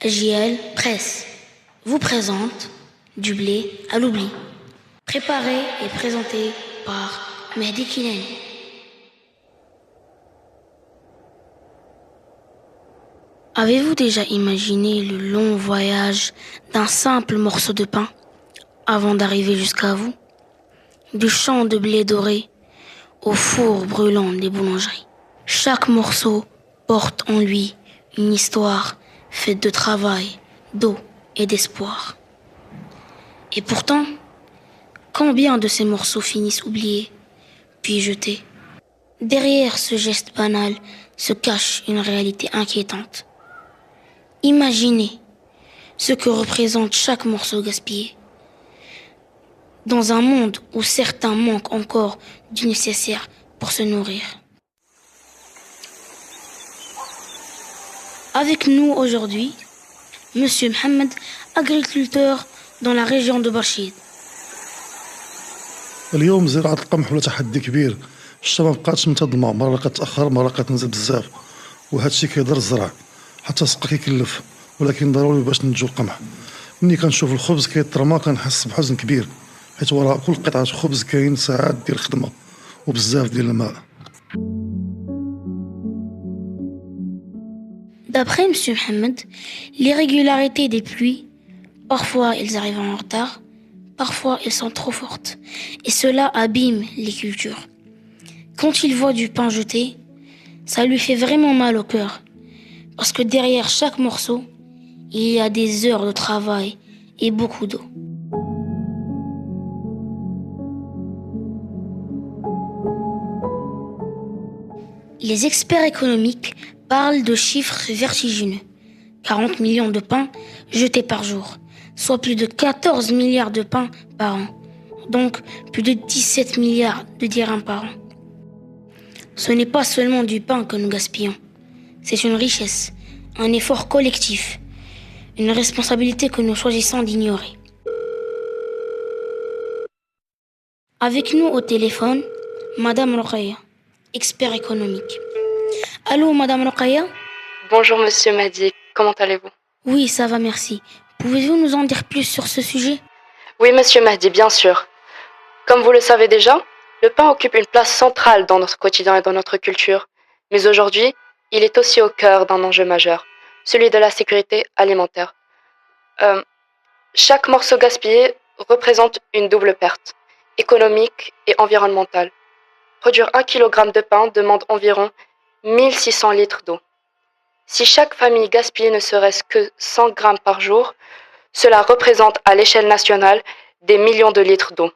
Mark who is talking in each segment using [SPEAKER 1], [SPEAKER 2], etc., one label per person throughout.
[SPEAKER 1] JL Presse vous présente du blé à l'oubli. Préparé et présenté par Mehdi Kilani. Avez-vous déjà imaginé le long voyage d'un simple morceau de pain avant d'arriver jusqu'à vous? Du champ de blé doré au four brûlant des boulangeries. Chaque morceau porte en lui une histoire faite de travail, d'eau et d'espoir. Et pourtant, combien de ces morceaux finissent oubliés, puis jetés? Derrière ce geste banal se cache une réalité inquiétante. Imaginez ce que représente chaque morceau gaspillé. Dans un monde où certains manquent encore du nécessaire pour se nourrir. Avec nous aujourd'hui, Monsieur Mohamed, agriculteur dans la région de Barchid.
[SPEAKER 2] اليوم زراعة القمح ولا تحدي كبير. الشتا ما بقاتش منتظمة، مرة كتأخر مرة كتنزل بزاف، وهذا الشيء كيضر الزرع حتى السقا كيكلف، ولكن ضروري باش ننتجو القمح. ملي كنشوف الخبز كيترمى كنحس بحزن كبير، حيت وراء كل قطعة خبز كاين ساعات ديال الخدمة وبزاف ديال الماء.
[SPEAKER 1] D'après M. Mohamed, l'irrégularité des pluies, parfois elles arrivent en retard, parfois elles sont trop fortes, et cela abîme les cultures. Quand il voit du pain jeté, ça lui fait vraiment mal au cœur, parce que derrière chaque morceau, il y a des heures de travail et beaucoup d'eau. Les experts économiques parlent de chiffres vertigineux. 40 millions de pains jetés par jour, soit plus de 14 milliards de pains par an, donc plus de 17 milliards de dirhams par an. Ce n'est pas seulement du pain que nous gaspillons, c'est une richesse, un effort collectif, une responsabilité que nous choisissons d'ignorer. Avec nous au téléphone, Madame Rokhaya, expert économique. Allô, Madame Rokhaya?
[SPEAKER 3] Bonjour Monsieur Mehdi, comment allez-vous?
[SPEAKER 1] Oui, ça va, merci. Pouvez-vous nous en dire plus sur ce sujet?
[SPEAKER 3] Oui Monsieur Mehdi, bien sûr. Comme vous le savez déjà, le pain occupe une place centrale dans notre quotidien et dans notre culture. Mais aujourd'hui, il est aussi au cœur d'un enjeu majeur, celui de la sécurité alimentaire. Chaque morceau gaspillé représente une double perte, économique et environnementale. Produire 1 kg de pain demande environ 1600 litres d'eau. Si chaque famille gaspillait ne serait-ce que 100 grammes par jour, cela représente à l'échelle nationale des millions de litres d'eau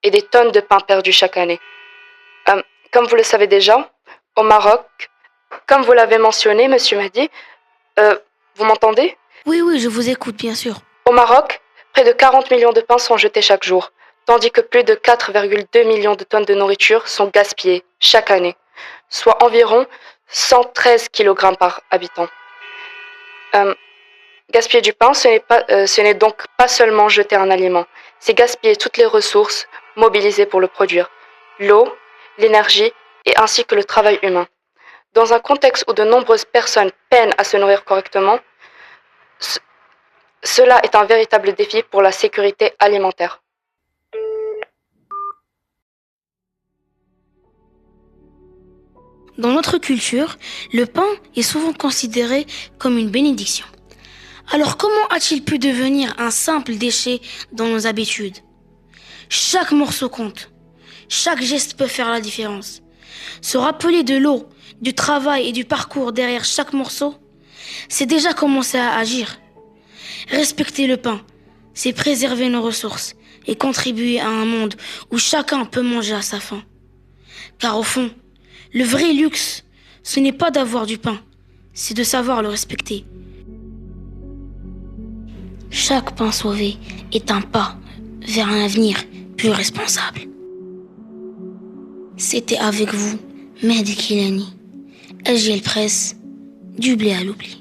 [SPEAKER 3] et des tonnes de pain perdues chaque année. Comme vous le savez déjà, au Maroc, comme vous l'avez mentionné, Monsieur Mehdi, vous m'entendez?
[SPEAKER 1] Oui, je vous écoute, bien sûr.
[SPEAKER 3] Au Maroc, près de 40 millions de pains sont jetés chaque jour, tandis que plus de 4,2 millions de tonnes de nourriture sont gaspillées chaque année, soit environ 113 kg par habitant. Gaspiller du pain, ce n'est donc pas seulement jeter un aliment, c'est gaspiller toutes les ressources mobilisées pour le produire, l'eau, l'énergie et ainsi que le travail humain. Dans un contexte où de nombreuses personnes peinent à se nourrir correctement, cela est un véritable défi pour la sécurité alimentaire.
[SPEAKER 1] Dans notre culture, le pain est souvent considéré comme une bénédiction. Alors comment a-t-il pu devenir un simple déchet dans nos habitudes? Chaque morceau compte. Chaque geste peut faire la différence. Se rappeler de l'eau, du travail et du parcours derrière chaque morceau, c'est déjà commencer à agir. Respecter le pain, c'est préserver nos ressources et contribuer à un monde où chacun peut manger à sa faim. Car au fond, le vrai luxe, ce n'est pas d'avoir du pain, c'est de savoir le respecter. Chaque pain sauvé est un pas vers un avenir plus responsable. C'était avec vous, Mehdi Kilani, JL Presse, du blé à l'oubli.